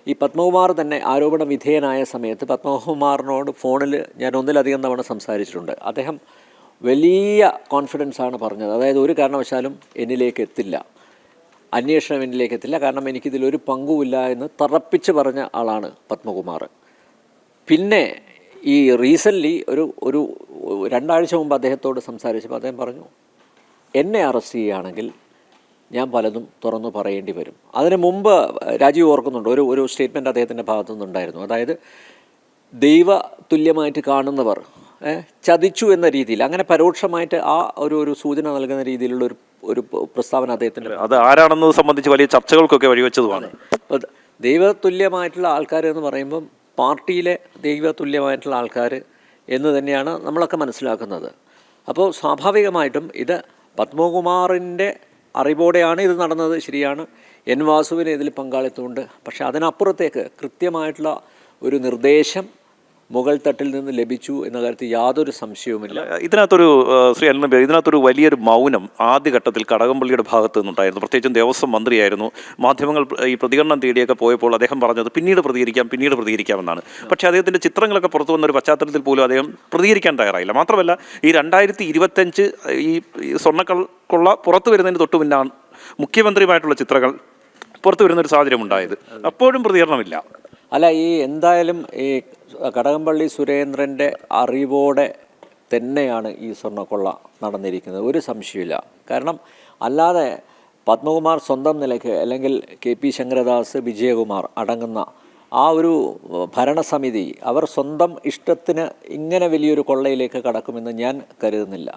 ഈ പത്മകുമാർ തന്നെ ആരോപണ വിധേയനായ സമയത്ത് പത്മകുമാറിനോട് ഫോണിൽ ഞാൻ ഒന്നിലധികം തവണ സംസാരിച്ചിട്ടുണ്ട്. അദ്ദേഹം വലിയ കോൺഫിഡൻസാണ് പറഞ്ഞത്. അതായത് ഒരു കാരണവശാലും എന്നിലേക്ക് എത്തില്ല, അന്വേഷണം എന്നിലേക്ക് എത്തില്ല, കാരണം എനിക്കിതിലൊരു പങ്കുമില്ല എന്ന് തറപ്പിച്ച് പറഞ്ഞ ആളാണ് പത്മകുമാർ. പിന്നെ ഈ റീസെൻ്റ്ലി ഒരു 2 ആഴ്ച മുമ്പ് അദ്ദേഹത്തോട് സംസാരിച്ചപ്പോൾ അദ്ദേഹം പറഞ്ഞു, എന്നെ അറസ്റ്റ് ചെയ്യുകയാണെങ്കിൽ ഞാൻ പലതും തുറന്നു പറയേണ്ടി വരും. അതിന് മുമ്പ് രാജീവ് ഓർക്കുന്നുണ്ട്, ഒരു സ്റ്റേറ്റ്മെൻറ്റ് അദ്ദേഹത്തിൻ്റെ ഭാഗത്തു നിന്നുണ്ടായിരുന്നു. അതായത് ദൈവ തുല്യമായിട്ട് കാണുന്നവർ ചതിച്ചു എന്ന രീതിയിൽ, അങ്ങനെ പരോക്ഷമായിട്ട് ആ ഒരു സൂചന നൽകുന്ന രീതിയിലുള്ള ഒരു പ്രസ്താവന അദ്ദേഹത്തിൻ്റെ, അത് ആരാണെന്നത് സംബന്ധിച്ച് വലിയ ചർച്ചകൾക്കൊക്കെ വഴിവെച്ചതുമാണ്. ദൈവതുല്യമായിട്ടുള്ള ആൾക്കാർ എന്ന് പറയുമ്പം പാർട്ടിയിലെ ദൈവതുല്യമായിട്ടുള്ള ആൾക്കാർ എന്ന് തന്നെയാണ് നമ്മളൊക്കെ മനസ്സിലാക്കുന്നത്. അപ്പോൾ സ്വാഭാവികമായിട്ടും ഇത് പത്മകുമാറിൻ്റെ അറിവോടെയാണ് ഇത് നടന്നത്, ശരിയാണ്. എൻ വാസുവിന് ഇതിൽ പങ്കാളിത്തമുണ്ട്. പക്ഷേ അതിനപ്പുറത്തേക്ക് കൃത്യമായിട്ടുള്ള ഒരു നിർദ്ദേശം മുകൾ തട്ടിൽ നിന്ന് ലഭിച്ചു എന്ന കാര്യത്തിൽ യാതൊരു സംശയവുമില്ല. ഇതിനകത്തൊരു വലിയൊരു മൗനം ആദ്യഘട്ടത്തിൽ കടകംപള്ളിയുടെ ഭാഗത്ത് നിന്നുണ്ടായിരുന്നു. പ്രത്യേകിച്ചും ദേവസ്വം മന്ത്രിയായിരുന്നു. മാധ്യമങ്ങൾ ഈ പ്രതികരണം തേടിയൊക്കെ പോയപ്പോൾ അദ്ദേഹം പറഞ്ഞത് പിന്നീട് പ്രതികരിക്കാമെന്നാണ്. പക്ഷേ അദ്ദേഹത്തിൻ്റെ ചിത്രങ്ങളൊക്കെ പുറത്തു വന്ന ഒരു പശ്ചാത്തലത്തിൽ പോലും അദ്ദേഹം പ്രതികരിക്കാൻ തയ്യാറായില്ല. മാത്രമല്ല ഈ 2025 ഈ സ്വർണ്ണക്കൊള്ള പുറത്തു വരുന്നതിന് തൊട്ടു മുന്നാണ് മുഖ്യമന്ത്രിയുമായിട്ടുള്ള ചിത്രങ്ങൾ പുറത്തു വരുന്നൊരു സാഹചര്യം ഉണ്ടായത്. അപ്പോഴും പ്രതികരണമില്ല. അല്ല, ഈ എന്തായാലും ഈ കടകംപള്ളി സുരേന്ദ്രൻ്റെ അറിവോടെ തന്നെയാണ് ഈ സ്വർണ്ണക്കൊള്ള നടന്നിരിക്കുന്നത്, ഒരു സംശയമില്ല. കാരണം അല്ലാതെ പത്മകുമാർ സ്വന്തം നിലയ്ക്ക് അല്ലെങ്കിൽ KP ശങ്കരദാസ്, വിജയകുമാർ അടങ്ങുന്ന ആ ഒരു ഭരണസമിതി അവർ സ്വന്തം ഇഷ്ടത്തിന് ഇങ്ങനെ വലിയൊരു കൊള്ളയിലേക്ക് കടക്കുമെന്ന് ഞാൻ കരുതുന്നില്ല.